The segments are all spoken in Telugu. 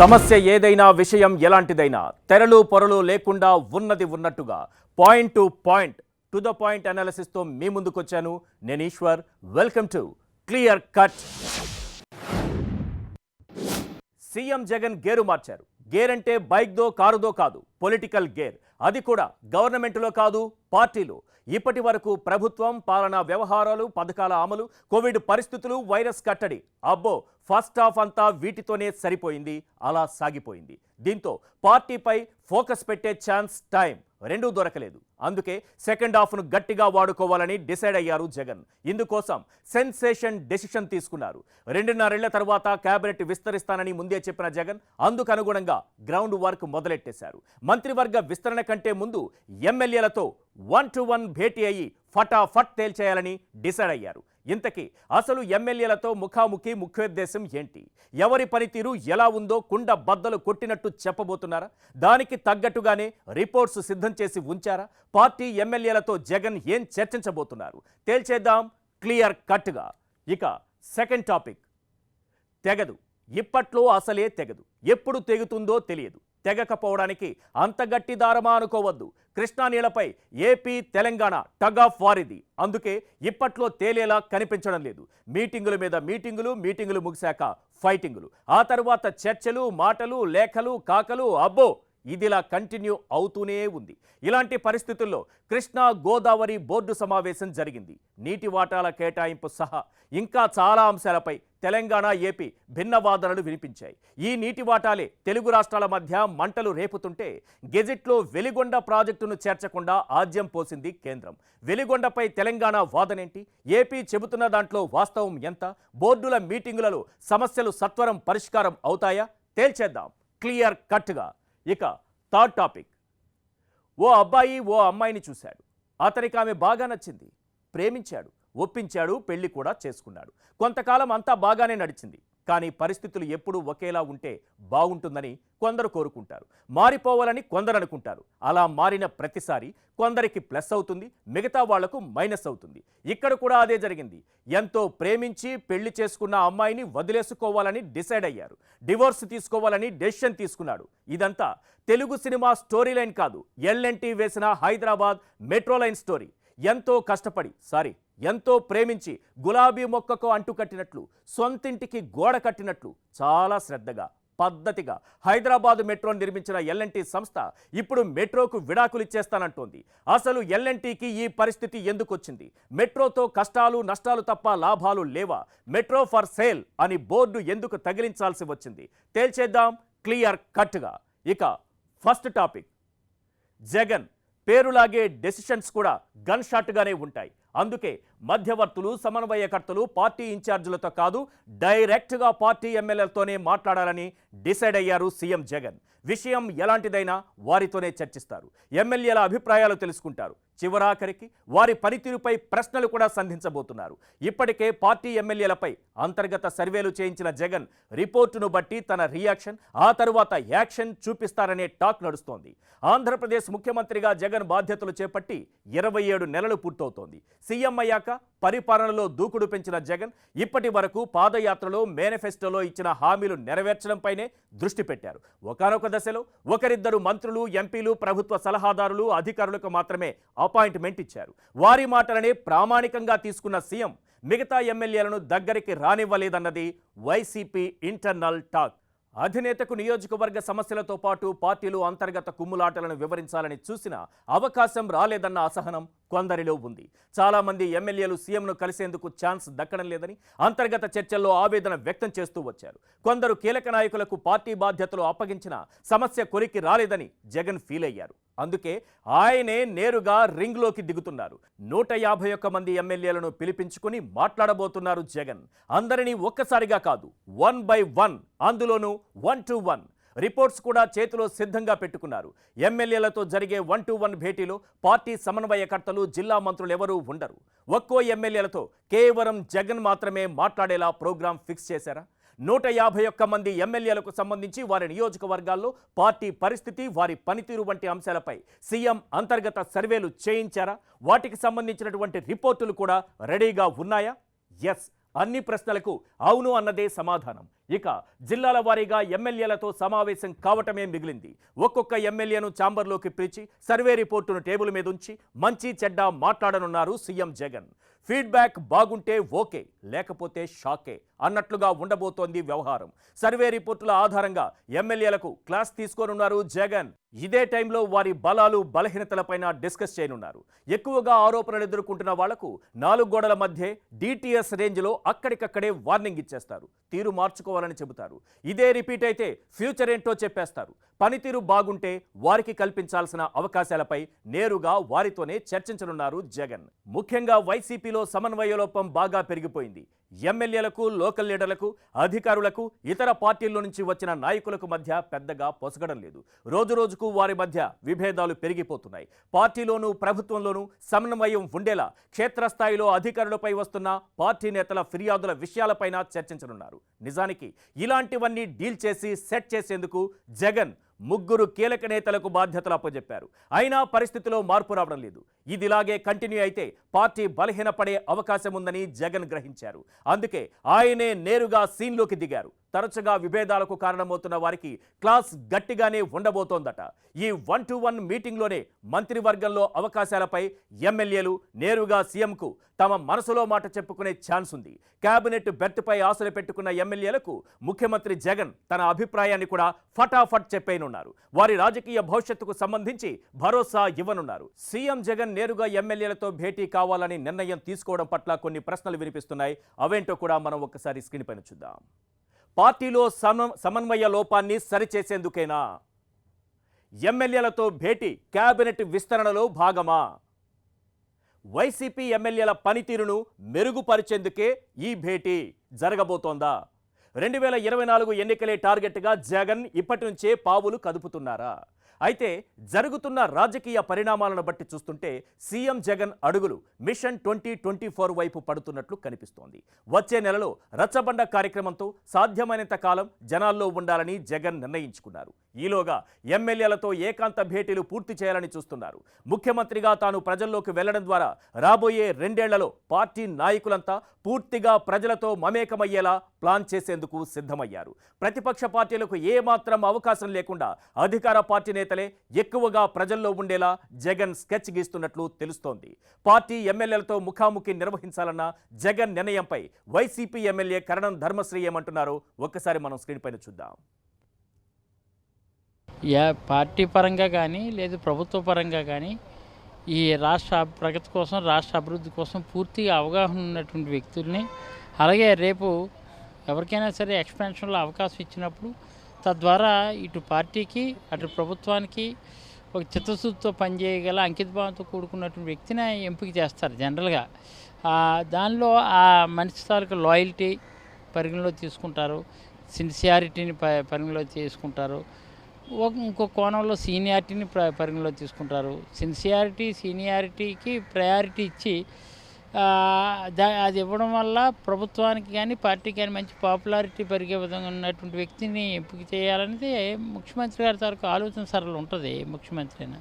సమస్య ఏదైనా విషయం ఎలాంటిదైనా తెరలు పొరలు లేకుండా ఉన్నది ఉన్నట్టుగా point to the point analysis తో మీ ముందుకొచ్చాను నేను Eeshwar. Welcome to clear cut. CM Jagan gear మార్చారు. గేర్ అంటే బైక్దో కారుదో కాదు, పొలిటికల్ గేర్. అది కూడా గవర్నమెంట్లో కాదు, పార్టీలో. ఇప్పటి వరకు ప్రభుత్వం, పాలనా వ్యవహారాలు, పథకాల అమలు, కోవిడ్ పరిస్థితులు, వైరస్ కట్టడి, అబ్బో ఫస్ట్ హాఫ్ అంతా వీటితోనే సరిపోయింది, అలా సాగిపోయింది. దీంతో పార్టీపై ఫోకస్ పెట్టే ఛాన్స్, టైం రెండూ దొరకలేదు. అందుకే సెకండ్ హాఫ్ను గట్టిగా వాడుకోవాలని డిసైడ్ అయ్యారు జగన్. ఇందుకోసం సెన్సేషన్ డెసిషన్ తీసుకున్నారు. 2.5 ఏళ్ల తర్వాత కేబినెట్ విస్తరిస్తానని ముందే చెప్పిన జగన్ అందుకు అనుగుణంగా గ్రౌండ్ వర్క్ మొదలెట్టేశారు. మంత్రివర్గ విస్తరణ కంటే ముందు ఎమ్మెల్యేలతో 1-to-1 భేటీ అయ్యి ఫటాఫట్ తేల్చేయాలని డిసైడ్ అయ్యారు. ఇంతకీ అసలు ఎమ్మెల్యేలతో ముఖాముఖి ముఖ్యోద్దేశం ఏంటి? ఎవరి పనితీరు ఎలా ఉందో కుండ బద్దలు కొట్టినట్టు చెప్పబోతున్నారా? దానికి తగ్గట్టుగానే రిపోర్ట్స్ సిద్ధం చేసి ఉంచారా? పార్టీ ఎమ్మెల్యేలతో జగన్ ఏం చర్చించబోతున్నారు? తేల్చేద్దాం క్లియర్ కట్గా. ఇక సెకండ్ టాపిక్, తెగదు. ఇప్పట్లో అసలే తెగదు. ఎప్పుడు తెగుతుందో తెలియదు. తెగకపోవడానికి అంత గట్టి దారమా అనుకోవద్దు. కృష్ణా నీళ్లపై AP Telangana tug of war ఇది. అందుకే ఇప్పట్లో తేలేలా కనిపించడం లేదు. మీటింగుల మీద మీటింగులు ముగిశాక ఫైటింగులు, ఆ తర్వాత చర్చలు, మాటలు, లేఖలు, కాకలు, అబ్బో ఇదిలా కంటిన్యూ అవుతూనే ఉంది. ఇలాంటి పరిస్థితుల్లో కృష్ణా గోదావరి బోర్డు సమావేశం జరిగింది. నీటి వాటాల కేటాయింపు సహా ఇంకా చాలా అంశాలపై తెలంగాణ, ఏపీ భిన్న వాదనలు వినిపించాయి. ఈ నీటి వాటాలే తెలుగు రాష్ట్రాల మధ్య మంటలు రేపుతుంటే గెజిట్లో వెలిగొండ ప్రాజెక్టును చేర్చకుండా ఆజ్యం పోసింది కేంద్రం. వెలిగొండపై తెలంగాణ వాదనేంటి? ఏపీ చెబుతున్న దాంట్లో వాస్తవం ఎంత? బోర్డుల మీటింగులలో సమస్యలు సత్వరం పరిష్కారం అవుతాయా? తేల్చేద్దాం క్లియర్ కట్గా. ఇక థర్డ్ టాపిక్, ఓ అబ్బాయి ఓ అమ్మాయిని చూశాడు. అతనికి ఆమె బాగా నచ్చింది, ప్రేమించాడు, ఒప్పించాడు, పెళ్లి కూడా చేసుకున్నాడు. కొంతకాలం అంతా బాగానే నడిచింది. కానీ పరిస్థితులు ఎప్పుడూ ఒకేలా ఉంటే బాగుంటుందని కొందరు కోరుకుంటారు, మారిపోవాలని కొందరు అనుకుంటారు. అలా మారిన ప్రతిసారి కొందరికి ప్లస్ అవుతుంది, మిగతా వాళ్లకు మైనస్ అవుతుంది. ఇక్కడ కూడా అదే జరిగింది. ఎంతో ప్రేమించి పెళ్లి చేసుకున్న అమ్మాయిని వదిలేసుకోవాలని డిసైడ్ అయ్యారు. డివోర్స్ తీసుకోవాలని డెసిషన్ తీసుకున్నాడు. ఇదంతా తెలుగు సినిమా స్టోరీ లైన్ కాదు, ఎల్ఎన్టీ వేసిన హైదరాబాద్ మెట్రో లైన్ స్టోరీ. ఎంతో కష్టపడి, ఎంతో ప్రేమించి గులాబీ మొక్కకు అంటుకట్టినట్లు, సొంతింటికి గోడ కట్టినట్లు చాలా శ్రద్ధగా, పద్ధతిగా హైదరాబాద్ మెట్రోను నిర్మించిన ఎల్ఎన్టీ సంస్థ ఇప్పుడు మెట్రోకు విడాకులు ఇచ్చేస్తానంటోంది. అసలు ఎల్ఎన్టీకి ఈ పరిస్థితి ఎందుకు వచ్చింది? మెట్రోతో కష్టాలు నష్టాలు తప్ప లాభాలు లేవా? మెట్రో ఫర్ సేల్ అని బోర్డు ఎందుకు తగిలించాల్సి వచ్చింది? తేల్చేద్దాం క్లియర్ కట్గా. ఇక ఫస్ట్ టాపిక్, జగన్ పేరులాగే డెసిషన్స్ కూడా గన్ షాట్గానే ఉంటాయి. అందుకే మధ్యవర్తులు, సమన్వయకర్తలు పార్టీ ఇన్ఛార్జీలతో కాదు, డైరెక్ట్గా పార్టీ ఎమ్మెల్యేలతోనే మాట్లాడాలని డిసైడ్ అయ్యారు సీఎం జగన్. విషయం ఎలాంటిదైనా వారితోనే చర్చిస్తారు. ఎమ్మెల్యేల అభిప్రాయాలు తెలుసుకుంటారు. చివరాఖరికి వారి పనితీరుపై ప్రశ్నలు కూడా సంధించబోతున్నారు. ఇప్పటికే పార్టీ ఎమ్మెల్యేలపై అంతర్గత సర్వేలు చేయించిన జగన్ రిపోర్టును బట్టి తన రియాక్షన్, ఆ తరువాత యాక్షన్ చూపిస్తారనే టాక్ నడుస్తోంది. ఆంధ్రప్రదేశ్ ముఖ్యమంత్రిగా జగన్ బాధ్యతలు చేపట్టి 27 నెలలు పూర్తవుతోంది. సీఎం అయ్యాక పరిపాలనలో దూకుడు పెంచిన జగన్ ఇప్పటి వరకు పాదయాత్రలో, మేనిఫెస్టోలో ఇచ్చిన హామీలు నెరవేర్చడంపైనే దృష్టి పెట్టారు. ఒకానొక దశలో ఒకరిద్దరు మంత్రులు, ఎంపీలు, ప్రభుత్వ సలహాదారులు, అధికారులకు మాత్రమే అపాయింట్మెంట్ ఇచ్చారు. వారి మాటలనే ప్రామాణికంగా తీసుకున్న సీఎం మిగతా ఎమ్మెల్యేలను దగ్గరికి రానివ్వలేదన్నది వైసీపీ ఇంటర్నల్ టాక్. అధినేతకు నియోజకవర్గ సమస్యలతో పాటు పార్టీలు అంతర్గత కుమ్ములాటలను వివరించాలని చూసిన అవకాశం రాలేదన్న అసహనం కొందరిలో ఉంది. చాలామంది ఎమ్మెల్యేలు సీఎంను కలిసేందుకు ఛాన్స్ దక్కడం లేదని అంతర్గత చర్చల్లో ఆవేదన వ్యక్తం చేస్తూ వచ్చారు. కొందరు కీలక నాయకులకు పార్టీ బాధ్యతలు అప్పగించిన సమస్య కొరికి రాలేదని జగన్ ఫీల్ అయ్యారు. అందుకే ఆయనే నేరుగా రింగ్లోకి దిగుతున్నారు. 151 మంది ఎమ్మెల్యేలను పిలిపించుకుని మాట్లాడబోతున్నారు జగన్. అందరినీ ఒక్కసారిగా కాదు, 1 by 1, అందులోనూ 1-to-1. రిపోర్ట్స్ కూడా చేతిలో సిద్ధంగా పెట్టుకున్నారు. ఎమ్మెల్యేలతో జరిగే 1-to-1 భేటీలో పార్టీ సమన్వయకర్తలు, జిల్లా మంత్రులు ఎవరూ ఉండరు. ఒక్కో ఎమ్మెల్యేలతో కేవలం జగన్ మాత్రమే మాట్లాడేలా ప్రోగ్రాం ఫిక్స్ చేశారా? 151 మంది ఎమ్మెల్యేలకు సంబంధించి వారి నియోజకవర్గాల్లో పార్టీ పరిస్థితి, వారి పనితీరు వంటి అంశాలపై సీఎం అంతర్గత సర్వేలు చేయించారా? వాటికి సంబంధించినటువంటి రిపోర్టులు కూడా రెడీగా ఉన్నాయా? ఎస్, అన్ని ప్రశ్నలకు అవును అన్నదే సమాధానం. ఇక జిల్లాల వారీగా ఎమ్మెల్యేలతో సమావేశం కావటమే మిగిలింది. ఒక్కొక్క ఎమ్మెల్యేను ఛాంబర్లోకి పిలిచి సర్వే రిపోర్టును టేబుల్ మీద ఉంచి మంచి చెడ్డ మాట్లాడనున్నారు సీఎం జగన్. ఫీడ్బ్యాక్ బాగుంటే ఓకే, లేకపోతే షాకే అన్నట్లుగా ఉండబోతోంది వ్యవహారం. సర్వే రిపోర్టుల ఆధారంగా ఎమ్మెల్యేలకు క్లాస్ తీసుకోనున్నారు జగన్. ఇదే టైంలో వారి బలాలు బలహీనతలపైన డిస్కస్ చేయనున్నారు. ఎక్కువగా ఆరోపణలు ఎదుర్కొంటున్న వాళ్లకు 4 గోడల మధ్య DTS రేంజ్లో అక్కడికక్కడే వార్నింగ్ ఇచ్చేస్తారు. తీరు మార్చుకోవాలని చెబుతారు. ఇదే రిపీట్ అయితే ఫ్యూచర్ ఏంటో చెప్పేస్తారు. పనితీరు బాగుంటే వారికి కల్పించాల్సిన అవకాశాలపై నేరుగా వారితోనే చర్చించనున్నారు జగన్. ముఖ్యంగా వైసీపీలో సమన్వయ లోపం బాగా పెరిగిపోయింది. ఎమ్మెల్యేలకు, లోకల్ లీడర్లకు, అధికారులకు, ఇతర పార్టీల నుంచి వచ్చిన నాయకులకు మధ్య పెద్దగా పొసగడం లేదు. రోజురోజుకు వారి మధ్య విభేదాలు పెరిగిపోతున్నాయి. పార్టీలోనూ ప్రభుత్వంలోనూ సమన్వయం ఉండేలా క్షేత్రస్థాయిలో అధికారులపై వస్తున్న పార్టీ నేతల ఫిర్యాదుల విషయాలపైన చర్చించనున్నారు. నిజానికి ఇలాంటివన్నీ డీల్ చేసి సెట్ చేసేందుకు జగన్ 3 కీలక నేతలకు బాధ్యతలు అప్పచెప్పారు. అయినా పరిస్థితిలో మార్పు రావడం లేదు. ఇదిలాగే కంటిన్యూ అయితే పార్టీ బలహీనపడే అవకాశం ఉందని జగన్ గ్రహించారు. అందుకే ఆయనే నేరుగా సీన్లోకి దిగారు. తరచుగా విభేదాలకు కారణమవుతున్న వారికి క్లాస్ గట్టిగానే ఉండబోతోందట. ఈ 1-to-1 మీటింగ్లోనే మంత్రివర్గంలో అవకాశాలపై ఎమ్మెల్యేలు నేరుగా సీఎంకు తమ మనసులో మాట చెప్పుకునే ఛాన్స్ ఉంది. కేబినెట్ బెర్త్పై ఆశలు పెట్టుకున్న ఎమ్మెల్యేలకు ముఖ్యమంత్రి జగన్ తన అభిప్రాయాన్ని కూడా ఫటాఫట్ చెప్పేయనున్నారు. వారి రాజకీయ భవిష్యత్తుకు సంబంధించి భరోసా ఇవ్వనున్నారు. సీఎం జగన్ నేరుగా ఎమ్మెల్యేలతో భేటీ కావాలని నిర్ణయం తీసుకోవడం పట్ల కొన్ని ప్రశ్నలు వినిపిస్తున్నాయి. అవేంటో కూడా మనం ఒక్కసారి స్క్రీన్ పైన చూద్దాం. పార్టీలో సమన్వయ లోపాన్ని సరిచేసేందుకేనా? ఎమ్మెల్యేలతో భేటీ కేబినెట్ విస్తరణలో భాగమా? వైసీపీ ఎమ్మెల్యేల పనితీరును మెరుగుపరిచేందుకే ఈ భేటీ జరగబోతోందా? 2024 ఎన్నికలే టార్గెట్గా జగన్ ఇప్పటి నుంచే పావులు కదుపుతున్నారా? అయితే జరుగుతున్న రాజకీయ పరిణామాలను బట్టి చూస్తుంటే సీఎం జగన్ అడుగులు మిషన్ 2024 వైపు పడుతున్నట్లు కనిపిస్తోంది. వచ్చే నెలలో రచ్చబండ కార్యక్రమంతో సాధ్యమైనంత కాలం జనాల్లో ఉండాలని జగన్ నిర్ణయించుకున్నారు. ఈలోగా ఎమ్మెల్యేలతో ఏకాంత భేటీలు పూర్తి చేయాలని చూస్తున్నారు. ముఖ్యమంత్రిగా తాను ప్రజల్లోకి వెళ్లడం ద్వారా రాబోయే 2 ఏళ్లలో పార్టీ నాయకులంతా పూర్తిగా ప్రజలతో మమేకమయ్యేలా ప్లాన్ చేసేందుకు సిద్ధమయ్యారు. ప్రతిపక్ష పార్టీలకు ఏమాత్రం అవకాశం లేకుండా అధికార పార్టీ నేతలే ఎక్కువగా ప్రజల్లో ఉండేలా జగన్ స్కెచ్ గీస్తున్నట్లు తెలుస్తోంది. పార్టీ ఎమ్మెల్యేలతో ముఖాముఖి నిర్వహించాలన్న జగన్ నిర్ణయంపై వైసీపీ ఎమ్మెల్యే కరణం ధర్మశ్రీ ఏమంటున్నారో ఒక్కసారి మనం స్క్రీన్ పైన చూద్దాం. పార్టీ పరంగా కానీ లేదు ప్రభుత్వ పరంగా కానీ ఈ రాష్ట్ర ప్రగతి కోసం, రాష్ట్ర అభివృద్ధి కోసం పూర్తిగా అవగాహన ఉన్నటువంటి వ్యక్తుల్ని, అలాగే రేపు ఎవరికైనా సరే ఎక్స్పాన్షన్లో అవకాశం ఇచ్చినప్పుడు తద్వారా ఇటు పార్టీకి అటు ప్రభుత్వానికి ఒక చిత్తశుద్ధితో పనిచేయగల అంకితభావంతో కూడుకున్నటువంటి వ్యక్తిని ఎంపిక చేస్తారు జనరల్గా. దానిలో ఆ మనిషి తాలూకు లాయల్టీ పరిగణలో తీసుకుంటారు, సిన్సియారిటీని పరిగణలో తీసుకుంటారు, ఇంకో కోణంలో సీనియారిటీని పరిగణలో తీసుకుంటారు. సీనియారిటీకి ప్రయారిటీ ఇచ్చి అది ఇవ్వడం వల్ల ప్రభుత్వానికి కానీ పార్టీకి కానీ మంచి పాపులారిటీ పెరిగే విధంగా ఉన్నటువంటి వ్యక్తిని ఎంపిక చేయాలనేది ముఖ్యమంత్రి గారి తాలూకు ఆలోచన సరళి ఉంటుంది ముఖ్యమంత్రి అయినా.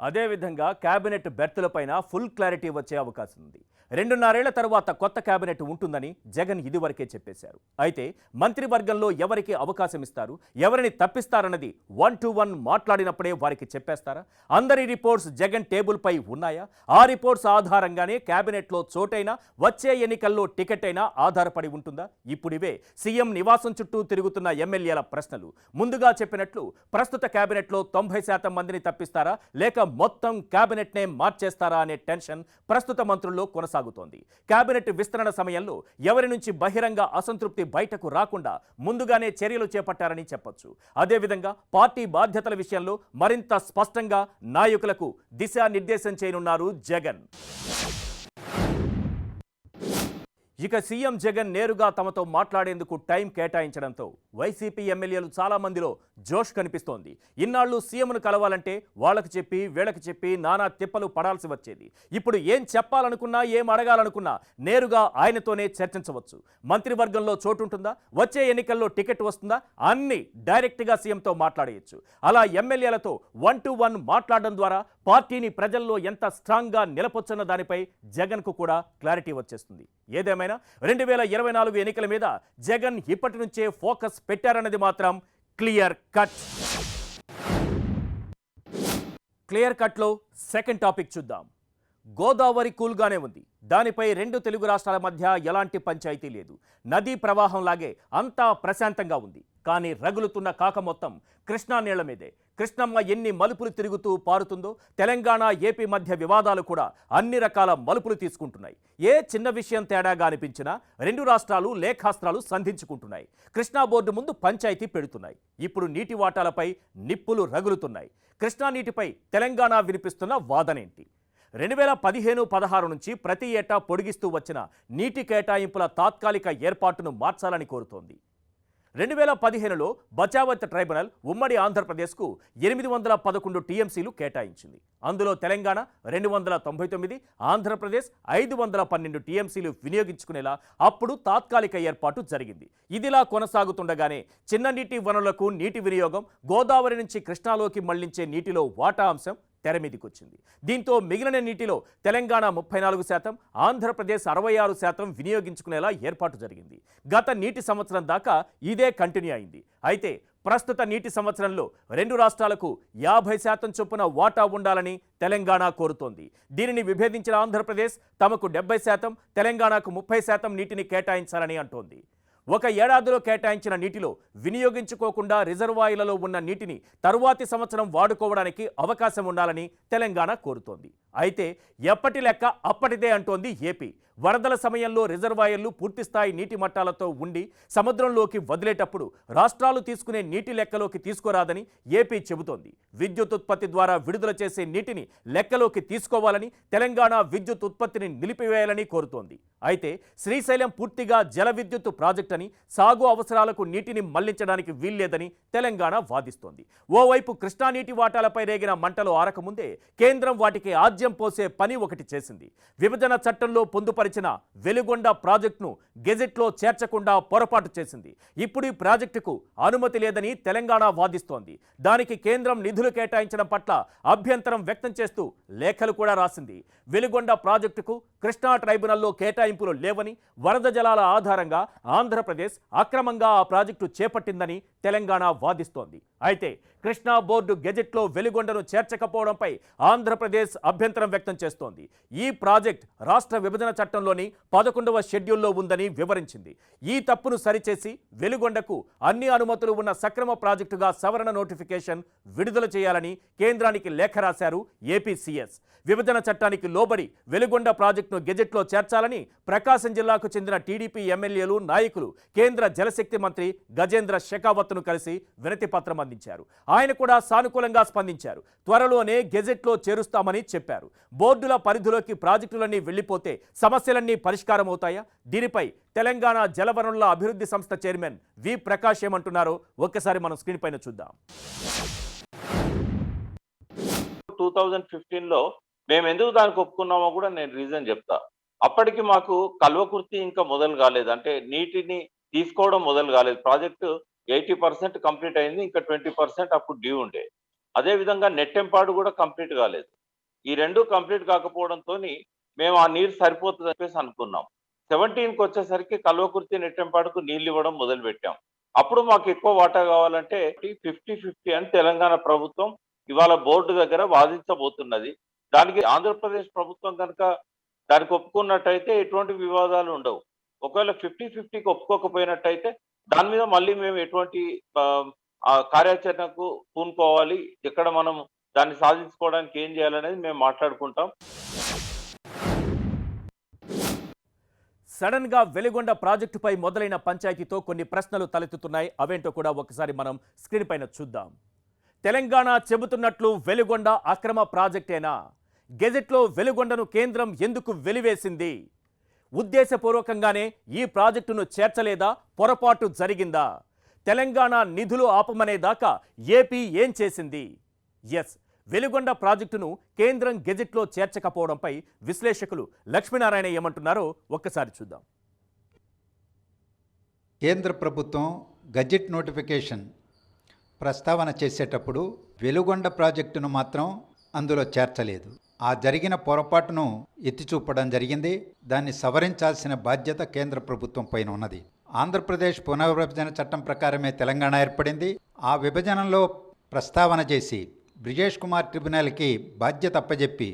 అదేవిధంగా కేబినెట్ బెర్తులపైన ఫుల్ క్లారిటీ వచ్చే అవకాశం ఉంది. 2.5 ఏళ్ల తర్వాత కొత్త కేబినెట్ ఉంటుందని జగన్ ఇదివరకే చెప్పేశారు. అయితే మంత్రివర్గంలో ఎవరికి అవకాశం ఇస్తారు, ఎవరిని తప్పిస్తారన్నది 1-to-1 మాట్లాడినప్పుడే వారికి చెప్పేస్తారా? అందరి రిపోర్ట్స్ జగన్ టేబుల్పై ఉన్నాయా? ఆ రిపోర్ట్స్ ఆధారంగానే కేబినెట్లో చోటైనా వచ్చే ఎన్నికల్లో టికెట్ అయినా ఆధారపడి ఉంటుందా? ఇప్పుడివే సీఎం నివాసం చుట్టూ తిరుగుతున్న ఎమ్మెల్యేల ప్రశ్నలు. ముందుగా చెప్పినట్లు ప్రస్తుత కేబినెట్లో 90% మందిని తప్పిస్తారా, లేక మొత్తం కేబినెట్నే మార్చేస్తారా అనే టెన్షన్ ప్రస్తుత మంత్రుల్లో కొనసాగుతోంది. కేబినెట్ విస్తరణ సమయంలో ఎవరి నుంచి బహిరంగ అసంతృప్తి బయటకు రాకుండా ముందుగానే చర్యలు చేపట్టారని చెప్పొచ్చు. అదేవిధంగా పార్టీ బాధ్యతల విషయంలో మరింత స్పష్టంగా నాయకులకు దిశానిర్దేశం చేయనున్నారు జగన్. ఇక సీఎం జగన్ నేరుగా తమతో మాట్లాడేందుకు టైం కేటాయించడంతో వైసీపీ ఎమ్మెల్యేలు చాలా మందిలో జోష్ కనిపిస్తోంది. ఇన్నాళ్ళు సీఎంను కలవాలంటే వాళ్ళకి చెప్పి వీళ్ళకి చెప్పి నానా తిప్పలు పడాల్సి వచ్చేది. ఇప్పుడు ఏం చెప్పాలనుకున్నా, ఏం అడగాలనుకున్నా నేరుగా ఆయనతోనే చర్చించవచ్చు. మంత్రివర్గంలో చోటుంటుందా, వచ్చే ఎన్నికల్లో టికెట్ వస్తుందా, అన్ని డైరెక్ట్గా సీఎంతో మాట్లాడేయచ్చు. అలా ఎమ్మెల్యేలతో 1-to-1 మాట్లాడడం ద్వారా పార్టీని ప్రజల్లో ఎంత స్ట్రాంగ్గా నిలపొచ్చన్న దానిపై జగన్కు కూడా క్లారిటీ వచ్చేస్తుంది. ఏదేమైనా ఏదేమైనా 2024 ఎన్నికల మీద జగన్ ఇప్పటి నుంచే ఫోకస్ పెట్టారన్నది మాత్రం క్లియర్ కట్లో సెకండ్ టాపిక్ చూద్దాం. గోదావరి కూల్గానే ఉంది. దానిపై రెండు తెలుగు రాష్ట్రాల మధ్య ఎలాంటి పంచాయతీ లేదు. నదీ ప్రవాహంలాగే అంతా ప్రశాంతంగా ఉంది. కానీ రగులుతున్న కాక మొత్తం కృష్ణా నీళ్ల మీదే. కృష్ణమ్మ ఎన్ని మలుపులు తిరుగుతూ పారుతుందో తెలంగాణ ఏపీ మధ్య వివాదాలు కూడా అన్ని రకాల మలుపులు తీసుకుంటున్నాయి. ఏ చిన్న విషయం తేడాగా అనిపించినా రెండు రాష్ట్రాలు లేఖాస్త్రాలు సంధించుకుంటున్నాయి. కృష్ణా బోర్డు ముందు పంచాయతీ పెడుతున్నాయి. ఇప్పుడు నీటి వాటాలపై నిప్పులు రగులుతున్నాయి. కృష్ణా నీటిపై తెలంగాణ వినిపిస్తున్న వాదనేంటి? 2015-16 నుంచి ప్రతి ఏటా పొడిగిస్తూ వచ్చిన నీటి కేటాయింపుల తాత్కాలిక ఏర్పాటును మార్చాలని కోరుతోంది. 2015లో బచావత్ ట్రైబ్యునల్ ఉమ్మడి ఆంధ్రప్రదేశ్కు 811 టీఎంసీలు కేటాయించింది. అందులో తెలంగాణ 299, ఆంధ్రప్రదేశ్ 512 టీఎంసీలు వినియోగించుకునేలా అప్పుడు తాత్కాలిక ఏర్పాటు జరిగింది. ఇదిలా కొనసాగుతుండగానే చిన్న నీటి వనరులకు నీటి వినియోగం, గోదావరి నుంచి కృష్ణాలోకి మళ్లించే నీటిలో వాటా అంశం తెరమీదికొచ్చింది. దీంతో మిగిలిన నీటిలో తెలంగాణ 34%, ఆంధ్రప్రదేశ్ 66% వినియోగించుకునేలా ఏర్పాటు జరిగింది. గత నీటి సంవత్సరం దాకా ఇదే కంటిన్యూ అయింది. అయితే ప్రస్తుత నీటి సంవత్సరంలో రెండు రాష్ట్రాలకు 50% చొప్పున వాటా ఉండాలని తెలంగాణ కోరుతోంది. దీనిని విభేదించిన ఆంధ్రప్రదేశ్ తమకు 70%, తెలంగాణకు 30% నీటిని కేటాయించాలని అంటోంది. ఒక ఏడాదిలో కేటాయించిన నీటిలో వినియోగించుకోకుండా రిజర్వాయర్లలో ఉన్న నీటిని తరువాతి సంవత్సరం వాడుకోవడానికి అవకాశం ఉండాలని తెలంగాణ కోరుతోంది. అయితే ఎప్పటి లెక్క అప్పటిదే అంటోంది ఏపీ. వరదల సమయంలో రిజర్వాయర్లు పూర్తిస్థాయి నీటి మట్టాలతో ఉండి సముద్రంలోకి వదిలేటప్పుడు రాష్ట్రాలు తీసుకునే నీటి లెక్కలోకి తీసుకోరాదని ఏపీ చెబుతోంది. విద్యుత్ ఉత్పత్తి ద్వారా విడుదల చేసే నీటిని లెక్కలోకి తీసుకోవాలని, తెలంగాణ విద్యుత్ ఉత్పత్తిని నిలిపివేయాలని కోరుతోంది. అయితే శ్రీశైలం పూర్తిగా జల విద్యుత్ ప్రాజెక్ట్ అని, సాగు అవసరాలకు నీటిని మళ్లించడానికి వీల్లేదని తెలంగాణ వాదిస్తోంది. ఓవైపు కృష్ణా నీటి వాటాలపై రేగిన మంటలు ఆరకముందే కేంద్రం వాటికి ఆజ్యం పోసే పని ఒకటి చేసింది. విభజన చట్టంలో పొందుపరిచిన వెలుగొండ ప్రాజెక్టును గెజెట్లో చేర్చకుండా పొరపాటు చేసింది. ఇప్పుడు ఈ ప్రాజెక్టుకు అనుమతి లేదని తెలంగాణ వాదిస్తోంది. దానికి కేంద్రం నిధులు కేటాయించడం పట్ల అభ్యంతరం వ్యక్తం చేస్తూ లేఖలు కూడా రాసింది. వెలుగొండ ప్రాజెక్టుకు కృష్ణా ట్రైబ్యునల్లో కేటాయింపులు లేవని, వరద జలాల ఆధారంగా ఆంధ్రప్రదేశ్ అక్రమంగా ఆ ప్రాజెక్టు చేపట్టిందని తెలంగాణ వాదిస్తోంది. అయితే కృష్ణా బోర్డు గెజెట్లో వెలుగొండను చేర్చకపోవడంపై ఆంధ్రప్రదేశ్ అభ్యంతరం వ్యక్తం చేస్తోంది. ఈ ప్రాజెక్ట్ రాష్ట్ర విభజన చట్టంలోని 11వ షెడ్యూల్లో ఉందని వివరించింది. ఈ తప్పును సరిచేసి వెలుగొండకు అన్ని అనుమతులు ఉన్న సక్రమ ప్రాజెక్టుగా సవరణ నోటిఫికేషన్ విడుదల చేయాలని కేంద్రానికి లేఖ రాశారు ఏపీ సీఎస్. విభజన చట్టానికి లోబడి వెలుగొండ ప్రాజెక్టును గెజెట్లో చేర్చాలని ప్రకాశం జిల్లాకు చెందిన టీడీపీ ఎమ్మెల్యేలు, నాయకులు కేంద్ర జలశక్తి మంత్రి గజేంద్ర షెకావత్ను కలిసి వినతి పత్రం అందించారు. ఆయన కూడా సానుకూలంగా స్పందించారు. త్వరలోనే గెజెట్లో చేరుస్తామని చెప్పారు. బోర్డుల పరిధిలోకి ప్రాజెక్టులన్నీ వెళ్లిపోతే సమస్యలన్నీ పరిష్కారం అవుతాయా? దీనిపై తెలంగాణ జలవనరుల అభివృద్ధి సంస్థ చైర్మన్ వి ప్రకాష్ ఏమంటున్నారో ఒక్కసారి మనం స్క్రీన్ పైన చూద్దాం. 2015లో మేము ఎందుకు దానికి ఒప్పుకున్నామో కూడా నేను రీజన్ చెప్తా. అప్పటికి మాకు కల్వకుర్తి ఇంకా మొదలు కాలేదు, అంటే నీటిని తీసుకోవడం మొదలు కాలేదు. ప్రాజెక్టు 80% కంప్లీట్ అయింది, ఇంకా 20% అప్పుడు డ్యూ ఉండే. అదేవిధంగా నెట్టెంపాడు కూడా కంప్లీట్ కాలేదు. ఈ రెండు కంప్లీట్ కాకపోవడంతో మేము ఆ నీరు సరిపోతుంది చెప్పేసి అనుకున్నాం. 17కి వచ్చేసరికి కల్వకుర్తి, నెట్టెంపాడుకు నీళ్ళు ఇవ్వడం మొదలు పెట్టాం. అప్పుడు మాకు ఎక్కువ వాటా కావాలంటే 50-50 అని తెలంగాణ ప్రభుత్వం ఇవాళ బోర్డు దగ్గర వాదించబోతున్నది. దానికి ఆంధ్రప్రదేశ్ ప్రభుత్వం కనుక దానికి ఒప్పుకున్నట్టయితే ఎటువంటి వివాదాలు ఉండవు. ఒకవేళ 50-50కి ఒప్పుకోకపోయినట్టయితే దాని మీద మళ్ళీ మేము ఎటువంటి కార్యాచరణకు పూనుకోవాలి, ఎక్కడ మనం దాన్ని సాధించుకోవడానికి ఏం చేయాలనేది మేము మాట్లాడుకుంటాం. సడన్ గా వెలుగొండ ప్రాజెక్టుపై మొదలైన పంచాయతీతో కొన్ని ప్రశ్నలు తలెత్తుతున్నాయి. అవేంటో కూడా ఒకసారి మనం స్క్రీన్ పైన చూద్దాం. తెలంగాణ చెబుతున్నట్లు వెలుగొండ అక్రమ ప్రాజెక్టేనా? గెజెట్లో వెలుగొండను కేంద్రం ఎందుకు వెలివేసింది? ఉద్దేశపూర్వకంగానే ఈ ప్రాజెక్టును చేర్చలేదా? పొరపాటు జరిగిందా? తెలంగాణ నిధులు ఆపమనేదాకా ఏపీ ఏం చేసింది? ఎస్, వెలుగొండ ప్రాజెక్టును కేంద్రం గెజెట్లో చేర్చకపోవడంపై విశ్లేషకులు లక్ష్మీనారాయణ ఏమంటున్నారో ఒక్కసారి చూద్దాం. కేంద్ర ప్రభుత్వం గెజెట్ నోటిఫికేషన్ ప్రస్తావన చేసేటప్పుడు వెలుగొండ ప్రాజెక్టును మాత్రం అందులో చేర్చలేదు. ఆ జరిగిన పొరపాటును ఎత్తిచూపడం జరిగింది. దాన్ని సవరించాల్సిన బాధ్యత కేంద్ర ప్రభుత్వం పైన ఉన్నది. ఆంధ్రప్రదేశ్ పునర్విభజన చట్టం ప్రకారమే తెలంగాణ ఏర్పడింది. ఆ విభజనలో ప్రస్తావన చేసి బ్రిజేష్ కుమార్ ట్రిబ్యునల్కి బాధ్యత అప్పజెప్పి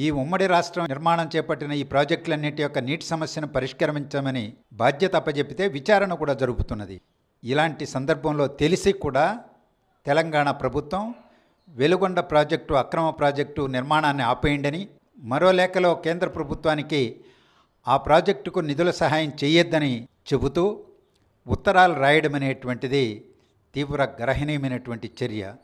ఈ ఉమ్మడి రాష్ట్రం నిర్మాణం చేపట్టిన ఈ ప్రాజెక్టులన్నిటి యొక్క నీటి సమస్యను పరిష్కరించమని బాధ్యత అప్పజెప్పితే విచారణ కూడా జరుగుతున్నది. ఇలాంటి సందర్భంలో తెలిసి కూడా తెలంగాణ ప్రభుత్వం వెలుగొండ ప్రాజెక్టు అక్రమ ప్రాజెక్టు నిర్మాణాన్ని ఆపేయండని, మరో లేఖలో కేంద్ర ప్రభుత్వానికి ఆ ప్రాజెక్టుకు నిధుల సహాయం చేయొద్దని చెబుతూ ఉత్తరాలు రాయడం అనేటువంటిది తీవ్ర గర్హనీయమైనటువంటి చర్య.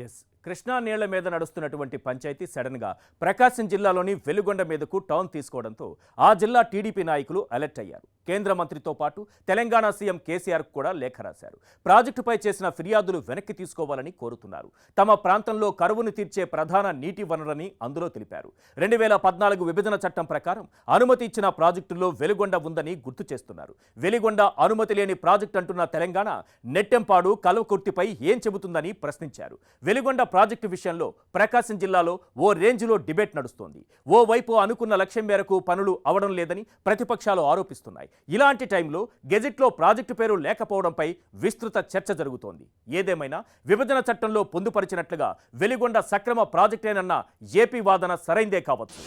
ఎస్, కృష్ణా నీళ్ల మీద నడుస్తున్నటువంటి పంచాయతీ సడన్గా ప్రకాశం జిల్లాలోని వెలుగొండ మీదకు టర్న్ తీసుకోవడంతో ఆ జిల్లా టీడీపీ నాయకులు అలర్ట్ అయ్యారు. కేంద్ర మంత్రితో పాటు తెలంగాణ సీఎం కేసీఆర్ కూడా లేఖ రాశారు. ప్రాజెక్టుపై చేసిన ఫిర్యాదులు వెనక్కి తీసుకోవాలని కోరుతున్నారు. తమ ప్రాంతంలో కరువును తీర్చే ప్రధాన నీటి వనరులని అందులో తెలిపారు. 2014 విభజన చట్టం ప్రకారం అనుమతి ఇచ్చిన ప్రాజెక్టుల్లో వెలుగొండ ఉందని గుర్తు చేస్తున్నారు. వెలుగొండ అనుమతి లేని ప్రాజెక్టు అంటున్న తెలంగాణ నెట్టెంపాడు కల్వకుర్తిపై ఏం చెబుతుందని ప్రశ్నించారు. వెలుగొండ ప్రాజెక్టు విషయంలో ప్రకాశం జిల్లాలో ఓ రేంజ్లో డిబేట్ నడుస్తోంది. ఓవైపు అనుకున్న లక్ష్యం మేరకు పనులు అవడం లేదని ప్రతిపక్షాలు ఆరోపిస్తున్నాయి. ఇలాంటి టైంలో గెజెట్లో ప్రాజెక్టు పేరు లేకపోవడంపై విస్తృత చర్చ జరుగుతోంది. ఏదేమైనా విభజన చట్టంలో పొందుపరిచినట్లుగా వెలుగొండ సక్రమ ప్రాజెక్టేనన్న ఏపీ వాదన సరైందే కావచ్చు.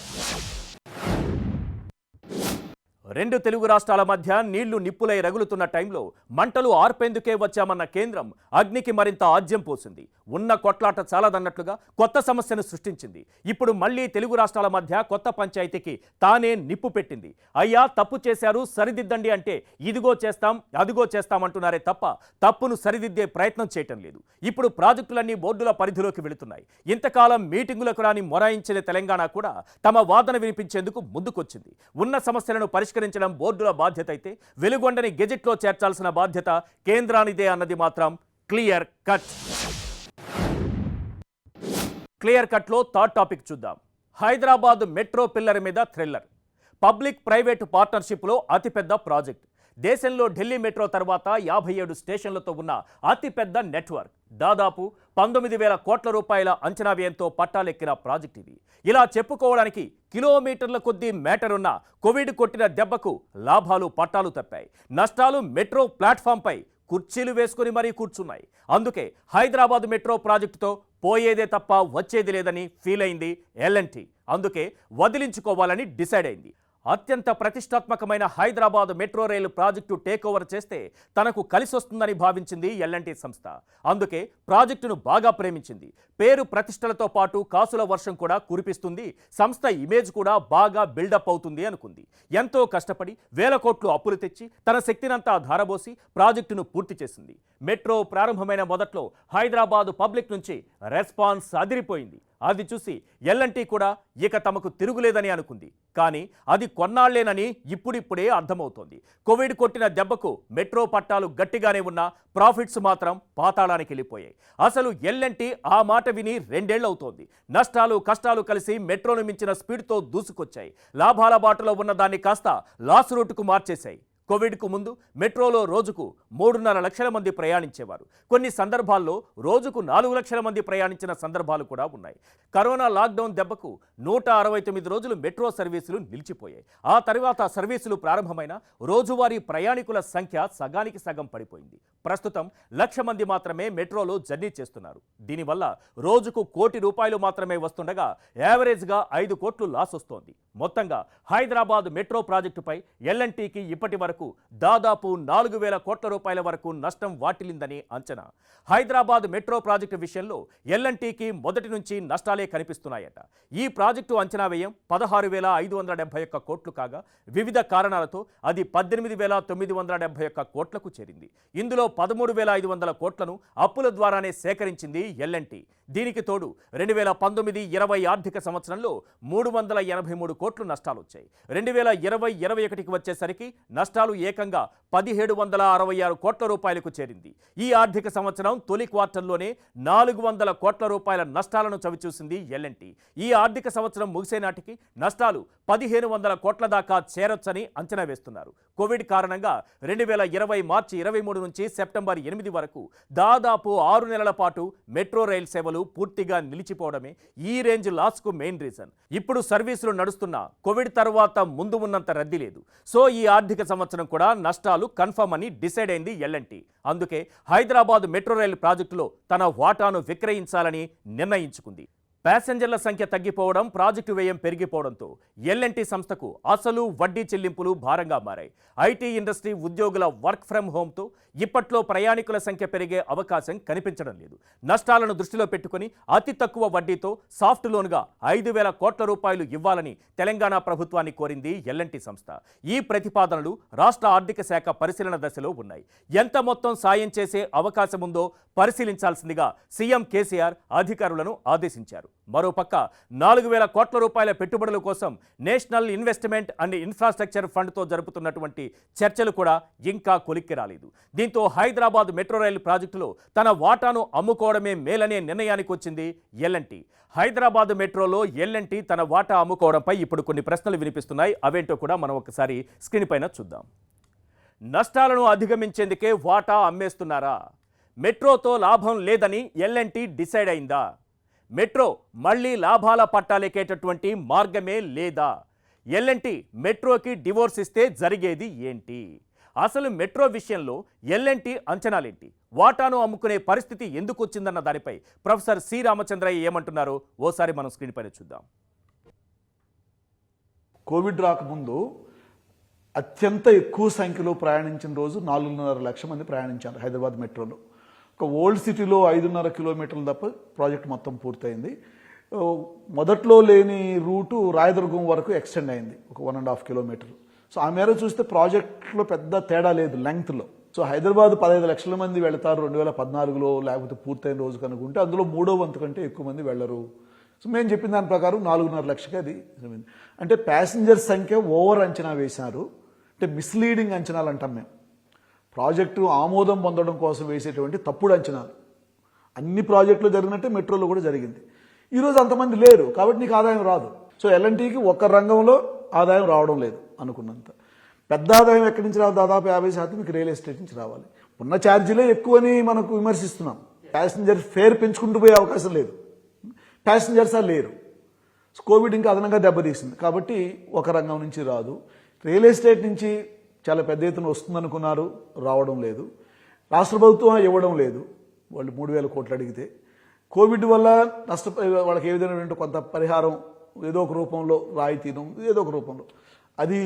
రెండు తెలుగు రాష్ట్రాల మధ్య నీళ్లు నిప్పులై రగులుతున్న టైంలో మంటలు ఆర్పేందుకే వచ్చామన్న కేంద్రం అగ్నికి మరింత ఆజ్యం పోసింది. ఉన్న కొట్లాట చాలదన్నట్లుగా కొత్త సమస్యను సృష్టించింది. ఇప్పుడు మళ్లీ తెలుగు రాష్ట్రాల మధ్య కొత్త పంచాయతీకి తానే నిప్పు పెట్టింది. అయ్యా తప్పు చేశారు సరిదిద్దండి అంటే ఇదిగో చేస్తాం అదిగో చేస్తామంటున్నారే తప్ప తప్పును సరిదిద్దే ప్రయత్నం చేయటం లేదు. ఇప్పుడు ప్రాజెక్టులన్నీ బోర్డుల పరిధిలోకి వెళుతున్నాయి. ఇంతకాలం మీటింగులకు రాని మొరాయించిన తెలంగాణ కూడా తమ వాదన వినిపించేందుకు ముందుకొచ్చింది. ఉన్న సమస్యలను పరిష్కరించడం బోర్డుల బాధ్యత అయితే వెలుగొండని గెజెట్లో చేర్చాల్సిన బాధ్యత కేంద్రానిదే అన్నది మాత్రం క్లియర్ కట్. క్లియర్ కట్లో థర్డ్ టాపిక్ చూద్దాం. హైదరాబాద్ మెట్రో పిల్లర్ మీద థ్రిల్లర్. పబ్లిక్ ప్రైవేటు పార్ట్నర్షిప్లో అతిపెద్ద ప్రాజెక్ట్. దేశంలో ఢిల్లీ మెట్రో తర్వాత 57 స్టేషన్లతో ఉన్న అతిపెద్ద నెట్వర్క్. దాదాపు 19,000 కోట్ల రూపాయల అంచనా వ్యయంతో పట్టాలెక్కిన ప్రాజెక్ట్ ఇది. ఇలా చెప్పుకోవడానికి కిలోమీటర్ల కొద్దీ మేటర్ ఉన్న కోవిడ్ కొట్టిన దెబ్బకు లాభాలు పట్టాలు తప్పాయి. నష్టాలు మెట్రో ప్లాట్ఫామ్పై కుర్చీలు వేసుకుని మరీ కూర్చున్నాయి. అందుకే హైదరాబాద్ మెట్రో ప్రాజెక్టుతో పోయేదే తప్ప వచ్చేది లేదని ఫీల్ అయింది L&T. అందుకే వదిలించుకోవాలని డిసైడ్ అయింది. అత్యంత ప్రతిష్టాత్మకమైన హైదరాబాద్ మెట్రో రైలు ప్రాజెక్టు టేక్ ఓవర్ చేస్తే తనకు కలిసొస్తుందని భావించింది L&T సంస్థ. అందుకే ప్రాజెక్టును బాగా ప్రేమించింది. పేరు ప్రతిష్టలతో పాటు కాసుల వర్షం కూడా కురిపిస్తుంది, సంస్థ ఇమేజ్ కూడా బాగా బిల్డప్ అవుతుంది అనుకుంది. ఎంతో కష్టపడి 1000 కోట్లు అప్పులు తెచ్చి తన శక్తినంతా ధారబోసి ప్రాజెక్టును పూర్తి చేసింది. మెట్రో ప్రారంభమైన మొదట్లో హైదరాబాద్ పబ్లిక్ నుంచి రెస్పాన్స్ అదిరిపోయింది. అది చూసి L&T కూడా ఇక తమకు తిరుగులేదని అనుకుంది. కానీ అది కొన్నాళ్లేనని ఇప్పుడిప్పుడే అర్థమవుతోంది. కోవిడ్ కొట్టిన దెబ్బకు మెట్రో పట్టాలు గట్టిగానే ఉన్నా ప్రాఫిట్స్ మాత్రం పాతాళానికి వెళ్ళిపోయాయి. అసలు L&T ఆ మాట విని 2 ఏళ్లు అవుతోంది. నష్టాలు కష్టాలు కలిసి మెట్రోను మించిన స్పీడ్తో దూసుకొచ్చాయి. లాభాల బాటలో ఉన్న దాన్ని కాస్త లాస్ రూట్కు మార్చేశాయి. కోవిడ్కు ముందు మెట్రోలో రోజుకు 3.5 లక్షల మంది ప్రయాణించేవారు. కొన్ని సందర్భాల్లో రోజుకు 4 లక్షల మంది ప్రయాణించిన సందర్భాలు కూడా ఉన్నాయి. కరోనా లాక్డౌన్ దెబ్బకు 169 రోజులు మెట్రో సర్వీసులు నిలిచిపోయాయి. ఆ తర్వాత సర్వీసులు ప్రారంభమైన రోజువారీ ప్రయాణికుల సంఖ్య సగానికి సగం పడిపోయింది. ప్రస్తుతం 1,00,000 మంది మాత్రమే మెట్రోలో జర్నీ చేస్తున్నారు. దీనివల్ల రోజుకు ₹1 కోటి మాత్రమే వస్తుండగా యావరేజ్గా 5 కోట్లు లాస్ వస్తోంది. మొత్తంగా హైదరాబాద్ మెట్రో ప్రాజెక్టుపై L&Tకి ఇప్పటి వరకు దాదాపు 4,000 కోట్ల రూపాయల వరకు నష్టం వాటిల్లిందని అంచనా. హైదరాబాద్ మెట్రో ప్రాజెక్టు విషయంలో L&Tకి మొదటి నుంచి నష్టాలే కనిపిస్తున్నాయట. ఈ ప్రాజెక్టు అంచనా వ్యయం 16,571 కోట్లు కాగా వివిధ కారణాలతో అది 18,971 కోట్లకు చేరింది. ఇందులో 13,500 కోట్లను అప్పుల ద్వారానే సేకరించింది L&T. దీనికి తోడు 2019-20 ఆర్థిక సంవత్సరంలో 383 కోట్లు నష్టాలు వచ్చాయి. 2020-21కి వచ్చేసరికి నష్టాలు ఏకంగా 1,766 కోట్ల రూపాయలకు చేరింది. ఈ ఆర్థిక సంవత్సరం తొలి క్వార్టర్లోనే 400 కోట్ల రూపాయల నష్టాలను చవిచూసింది L&T. ఈ ఆర్థిక సంవత్సరం ముగిసే నాటికి నష్టాలు 1,500 కోట్ల దాకా చేరొచ్చని అంచనా వేస్తున్నారు. కోవిడ్ కారణంగా 2020 మార్చి 23 నుంచి సెప్టెంబర్ 8 వరకు దాదాపు 6 నెలల పాటు మెట్రో రైల్ సేవలు పూర్తిగా నిలిచిపోవడమే ఈ రేంజ్ లాస్కు మెయిన్ రీజన్. ఇప్పుడు సర్వీసులు నడుస్తున్నా కోవిడ్ తర్వాత ముందు ఉన్నంత రద్దీ లేదు. సో ఈ ఆర్థిక సంవత్సరం కూడా నష్టాలు కన్ఫర్మ్ అని డిసైడ్ అయింది ఎల్ఎన్టీ. అందుకే హైదరాబాద్ మెట్రో రైల్ ప్రాజెక్టులో తన వాటాను విక్రయించాలని నిర్ణయించుకుంది. ప్యాసింజర్ల సంఖ్య తగ్గిపోవడం, ప్రాజెక్టు వ్యయం పెరిగిపోవడంతో ఎల్ఎన్టీ సంస్థకు అసలు వడ్డీ చెల్లింపులు భారంగా మారాయి. ఐటీ ఇండస్ట్రీ ఉద్యోగుల వర్క్ ఫ్రం హోమ్తో ఇప్పట్లో ప్రయాణికుల సంఖ్య పెరిగే అవకాశం కనిపించడం లేదు. నష్టాలను దృష్టిలో పెట్టుకుని అతి తక్కువ వడ్డీతో సాఫ్ట్ లోన్గా 5,000 కోట్ల రూపాయలు ఇవ్వాలని తెలంగాణ ప్రభుత్వాన్ని కోరింది ఎల్ఎన్టీ సంస్థ. ఈ ప్రతిపాదనలు రాష్ట్ర ఆర్థిక శాఖ పరిశీలన దశలో ఉన్నాయి. ఎంత మొత్తం సాయం చేసే అవకాశం ఉందో పరిశీలించాల్సిందిగా సీఎం కేసీఆర్ అధికారులను ఆదేశించారు. మరోపక్క 4,000 కోట్ల రూపాయల పెట్టుబడుల కోసం నేషనల్ ఇన్వెస్ట్మెంట్ అండ్ ఇన్ఫ్రాస్ట్రక్చర్ ఫండ్తో జరుపుతున్నటువంటి చర్చలు కూడా ఇంకా కొలిక్కి రాలేదు. దీంతో హైదరాబాద్ మెట్రో రైలు ప్రాజెక్టులో తన వాటాను అమ్ముకోవడమే మేలనే నిర్ణయానికి వచ్చింది ఎల్ఎన్టీ. హైదరాబాద్ మెట్రోలో ఎల్ఎన్టీ తన వాటా అమ్ముకోవడంపై ఇప్పుడు కొన్ని ప్రశ్నలు వినిపిస్తున్నాయి. అవేంటో కూడా మనం ఒకసారి స్క్రీన్ పైన చూద్దాం. నష్టాలను అధిగమించేందుకే వాటా అమ్మేస్తున్నారా? మెట్రోతో లాభం లేదని ఎల్ఎన్టీ డిసైడ్ అయిందా? మెట్రో మళ్లీ లాభాల పట్టాలెక్కేటటువంటి మార్గమే లేదా? ఎల్ఎన్టీ మెట్రోకి డివోర్స్ ఇస్తే జరిగేది ఏంటి? అసలు మెట్రో విషయంలో ఎల్ఎన్టీ అంచనాలేంటి? వాటాను అమ్ముకునే పరిస్థితి ఎందుకు వచ్చిందన్న దానిపై ప్రొఫెసర్ సి రామచంద్రయ్య ఏమంటున్నారో ఓసారి మనం స్క్రీన్ పైన చూద్దాం. కోవిడ్ రాకముందు అత్యంత ఎక్కువ సంఖ్యలో ప్రయాణించిన రోజు 4.5 లక్షల మంది ప్రయాణించారు హైదరాబాద్ మెట్రోలో. ఒక ఓల్డ్ సిటీలో 5.5 కిలోమీటర్లు తప్ప ప్రాజెక్ట్ మొత్తం పూర్తయింది. మొదట్లో లేని రూటు రాయదుర్గం వరకు ఎక్స్టెండ్ అయింది, ఒక 1.5 కిలోమీటర్లు. సో ఆ మేర చూస్తే ప్రాజెక్టులో పెద్ద తేడా లేదు లెంగ్త్లో. సో హైదరాబాద్ 15 లక్షల మంది వెళతారు 2014లో, లేకపోతే పూర్తయిన రోజు కనుక్కుంటే అందులో 3వ వంతు కంటే ఎక్కువ మంది వెళ్ళరు. సో మేము చెప్పిన దాని ప్రకారం 4.5 లక్షకి అది. అంటే ప్యాసింజర్ సంఖ్య ఓవర్ అంచనా వేశారు. అంటే మిస్లీడింగ్ అంచనాలు అంటాం మేము. ప్రాజెక్టు ఆమోదం పొందడం కోసం వేసేటువంటి తప్పుడు అంచనాలు. అన్ని ప్రాజెక్టులు జరిగినట్టే మెట్రోలో కూడా జరిగింది. ఈరోజు అంతమంది లేరు కాబట్టి నీకు ఆదాయం రాదు. సో ఎల్ఎన్టీకి ఒక్క రంగంలో ఆదాయం రావడం లేదు అనుకున్నంత. పెద్ద ఆదాయం ఎక్కడి నుంచి రావాలి? దాదాపు 50% మీకు రియల్ ఎస్టేట్ నుంచి రావాలి. ఉన్న ఛార్జీలే ఎక్కువని మనకు విమర్శిస్తున్నాం. ప్యాసింజర్ ఫేర్ పెంచుకుంటూ పోయే అవకాశం లేదు. ప్యాసింజర్స్ లేరు. కోవిడ్ ఇంకా అదనంగా దెబ్బతీసింది కాబట్టి ఒక రంగం నుంచి రాదు. రియల్ ఎస్టేట్ నుంచి చాలా పెద్ద ఎత్తున వస్తుందనుకున్నారు, రావడం లేదు. రాష్ట్ర ప్రభుత్వం ఇవ్వడం లేదు. వాళ్ళు 3,000 కోట్లు అడిగితే కోవిడ్ వల్ల వాళ్ళకి ఏ విధమైనటువంటి కొంత పరిహారం ఏదో ఒక రూపంలో, రాయితీను ఏదో ఒక రూపంలో అది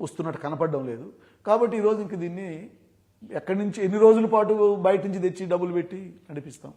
వస్తున్నట్టు కనపడడం లేదు. కాబట్టి ఈరోజు ఇంక దీన్ని ఎక్కడి నుంచి ఎన్ని రోజుల పాటు బయట నుంచి తెచ్చి డబ్బులు పెట్టి నడిపిస్తాం.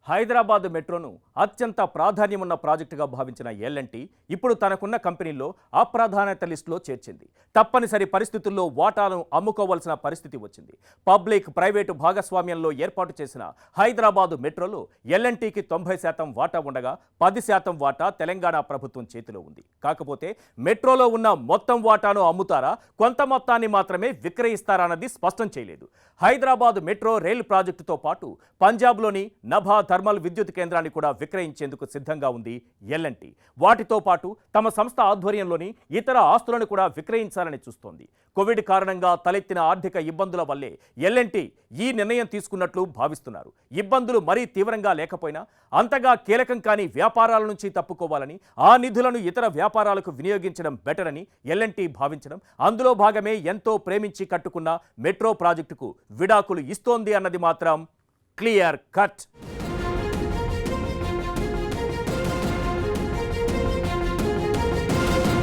హైదరాబాద్ మెట్రోను అత్యంత ప్రాధాన్యమున్న ప్రాజెక్టుగా భావించిన ఎల్ఎన్టీ ఇప్పుడు తనకున్న కంపెనీల్లో అప్రాధాన్యత లిస్టులో చేర్చింది. తప్పనిసరి పరిస్థితుల్లో వాటాను అమ్ముకోవాల్సిన పరిస్థితి వచ్చింది. పబ్లిక్ ప్రైవేటు భాగస్వామ్యంలో ఏర్పాటు చేసిన హైదరాబాద్ మెట్రోలో ఎల్ఎన్టీకి 90% వాటా ఉండగా 10% వాటా తెలంగాణ ప్రభుత్వం చేతిలో ఉంది. కాకపోతే మెట్రోలో ఉన్న మొత్తం వాటాను అమ్ముతారా, కొంత మొత్తాన్ని మాత్రమే విక్రయిస్తారా అన్నది స్పష్టం చేయలేదు. హైదరాబాద్ మెట్రో రైలు ప్రాజెక్టుతో పాటు పంజాబ్లోని నభా థర్మల్ విద్యుత్ కేంద్రాన్ని కూడా విక్రయించేందుకు సిద్ధంగా ఉంది ఎల్ఎన్టీ. వాటితో పాటు తమ సంస్థ ఆధ్వర్యంలోని ఇతర ఆస్తులను కూడా విక్రయించాలని చూస్తోంది. కోవిడ్ కారణంగా తలెత్తిన ఆర్థిక ఇబ్బందుల వల్లే ఎల్ఎన్టీ ఈ నిర్ణయం తీసుకున్నట్లు భావిస్తున్నారు. ఇబ్బందులు మరీ తీవ్రంగా లేకపోయినా అంతగా కీలకం కాని వ్యాపారాల నుంచి తప్పుకోవాలని, ఆ నిధులను ఇతర వ్యాపారాలకు వినియోగించడం బెటర్ అని ఎల్ఎన్టీ భావించడం, అందులో భాగమే ఎంతో ప్రేమించి కట్టుకున్న మెట్రో ప్రాజెక్టుకు విడాకులు ఇస్తోంది అన్నది మాత్రం క్లియర్ కట్.